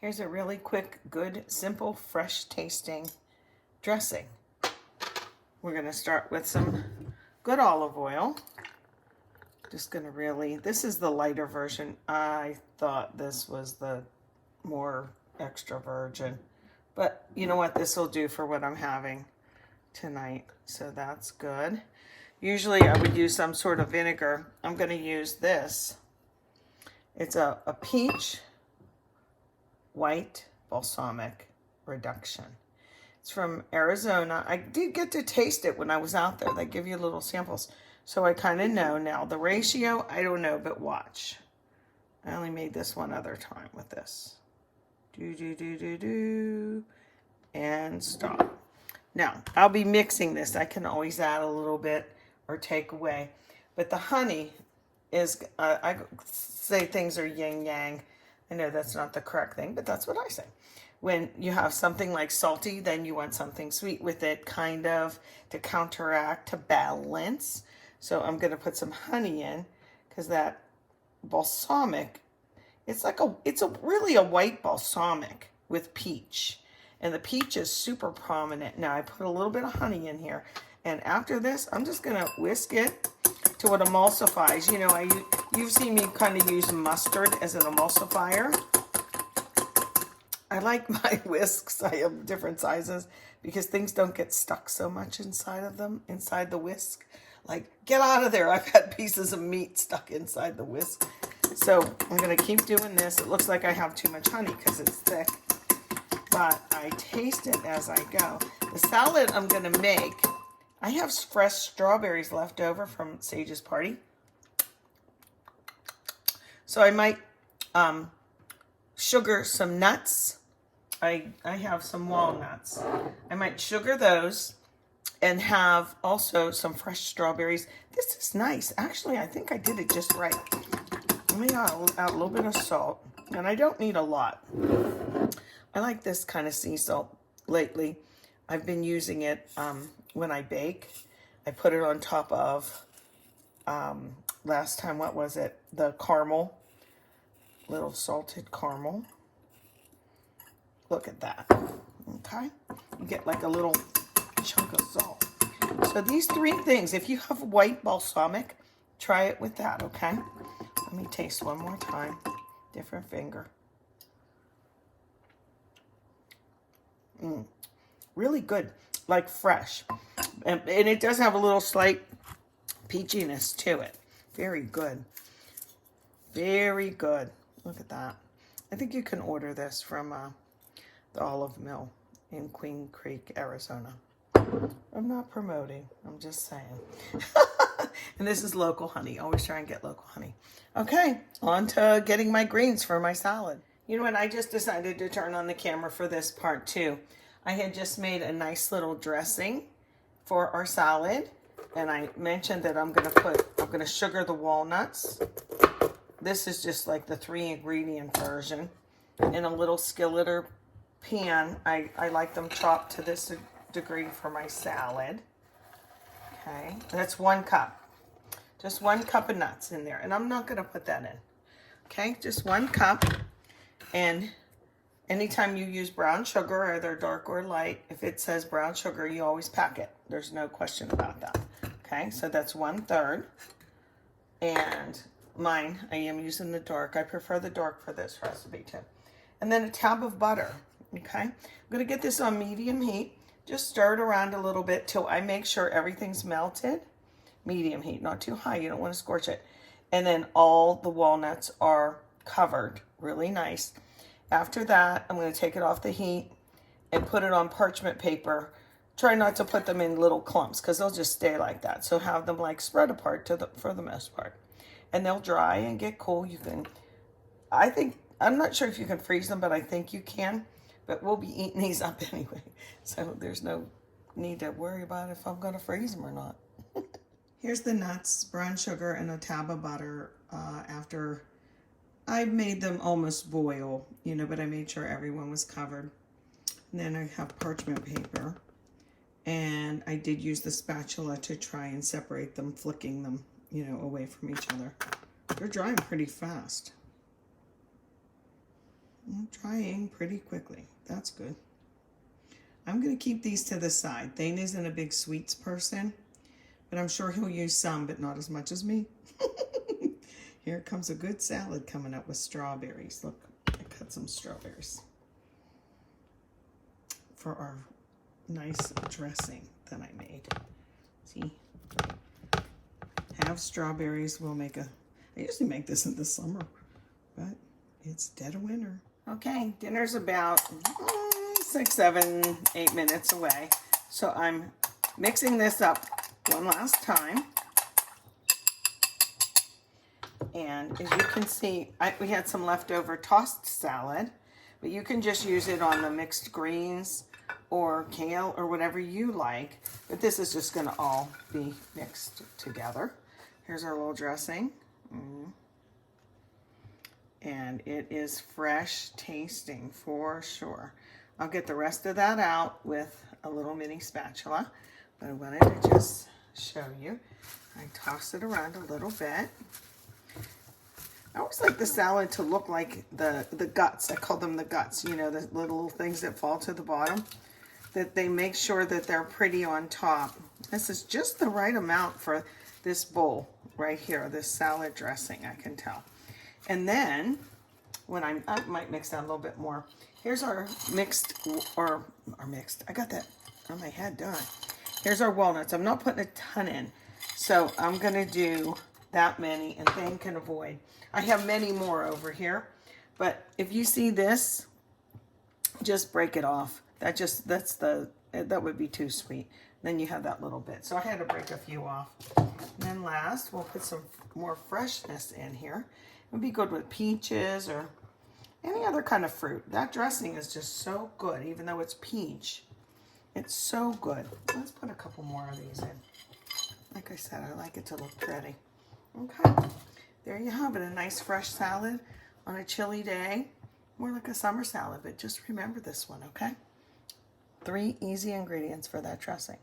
Here's a really quick, good, simple, fresh tasting dressing. We're going to start with some good olive oil. Just going to really, this is the lighter version. I thought this was the more extra virgin. But you know what? This will do for what I'm having tonight. So that's good. Usually I would use some sort of vinegar. I'm going to use this. It's a peach white balsamic reduction. It's from Arizona. I did get to taste it when I was out there. They give you little samples. So I kind of know now. The ratio, I don't know, but watch. I only made this one other time with this. Do. And stop. Now, I'll be mixing this. I can always add a little bit or take away. But the honey is, I say things are yin-yang. I know that's not the correct thing, but that's what I say. When you have something like salty, then you want something sweet with it, kind of, to counteract, to balance. So I'm going to put some honey in, because that balsamic, it's really a white balsamic with peach. And the peach is super prominent. Now I put a little bit of honey in here. And after this, I'm just going to whisk it to it emulsifies. You know, you've seen me kind of use mustard as an emulsifier. I like my whisks. I have different sizes because things don't get stuck so much inside of them, inside the whisk. Like, get out of there. I've had pieces of meat stuck inside the whisk. So I'm going to keep doing this. It looks like I have too much honey because it's thick, but I taste it as I go. The salad I'm going to make, I have fresh strawberries left over from Sage's party. So I might sugar some nuts. I have some walnuts. I might sugar those and have also some fresh strawberries. This is nice. Actually, I think I did it just right. Let me add a little bit of salt. And I don't need a lot. I like this kind of sea salt lately. I've been using it when I bake. I put it on top of, last time, what was it? The caramel. Little salted caramel. Look at that. Okay? You get like a little chunk of salt. So these three things, if you have white balsamic, try it with that, okay? Let me taste one more time. Different finger. Really good, like fresh. And it does have a little slight peachiness to it. Very good. Very good. Look at that. I think you can order this from the Olive Mill in Queen Creek, Arizona. I'm not promoting. I'm just saying. And this is local honey. Always try and get local honey. Okay, on to getting my greens for my salad. You know what? I just decided to turn on the camera for this part too. I had just made a nice little dressing for our salad. And I mentioned that I'm going to sugar the walnuts. This is just like the 3-ingredient version. In a little skillet or pan. I like them chopped to this degree for my salad. Okay, that's 1 cup. Just 1 cup of nuts in there. And I'm not going to put that in. Okay, just 1 cup. And anytime you use brown sugar, either dark or light, if it says brown sugar, you always pack it. There's no question about that. Okay, so that's 1/3. And mine, I am using the dark. I prefer the dark for this recipe too. And then a tab of butter. Okay, I'm going to get this on medium heat. Just stir it around a little bit till I make sure everything's melted. Medium heat, not too high. You don't want to scorch it. And then all the walnuts are covered really nice. After that, I'm going to take it off the heat and put it on parchment paper. Try not to put them in little clumps because they'll just stay like that. So have them like spread apart for the most part. And they'll dry and get cool. You can, I'm not sure if you can freeze them, but I think you can. But we'll be eating these up anyway. So there's no need to worry about if I'm going to freeze them or not. Here's the nuts, brown sugar, and a tab of butter after I made them almost boil, you know, but I made sure everyone was covered. And then I have parchment paper. And I did use the spatula to try and separate them, flicking them, you know, away from each other. They're drying pretty fast. I'm trying pretty quickly. That's good. I'm going to keep these to the side. Thane isn't a big sweets person, but I'm sure he'll use some, but not as much as me. Here comes a good salad coming up with strawberries. Look, I cut some strawberries for our nice dressing that I made. See? Have strawberries. We'll make I usually make this in the summer, but it's dead of winter. Okay, dinner's about 6, 7, 8 minutes away. So I'm mixing this up one last time. And as you can see, we had some leftover tossed salad, but you can just use it on the mixed greens or kale or whatever you like. But this is just going to all be mixed together. Here's our little dressing. And it is fresh tasting for sure. I'll get the rest of that out with a little mini spatula, but I wanted to just show you. I toss it around a little bit. I always like the salad to look like the guts. I call them the guts, you know, the little things that fall to the bottom, that they make sure that they're pretty on top. This is just the right amount for this bowl right here, this salad dressing, I can tell. And then, when I might mix that a little bit more. Here's our I got that on my head, done. Here's our walnuts. I'm not putting a ton in, so I'm gonna do that many, and Thane can avoid. I have many more over here, but if you see this, just break it off. That would be too sweet. Then you have that little bit. So I had to break a few off. And then last, we'll put some more freshness in here. It would be good with peaches or any other kind of fruit. That dressing is just so good, even though it's peach. It's so good. Let's put a couple more of these in. Like I said, I like it to look pretty. Okay, there you have it. A nice fresh salad on a chilly day. More like a summer salad, but just remember this one, okay? 3 easy ingredients for that dressing.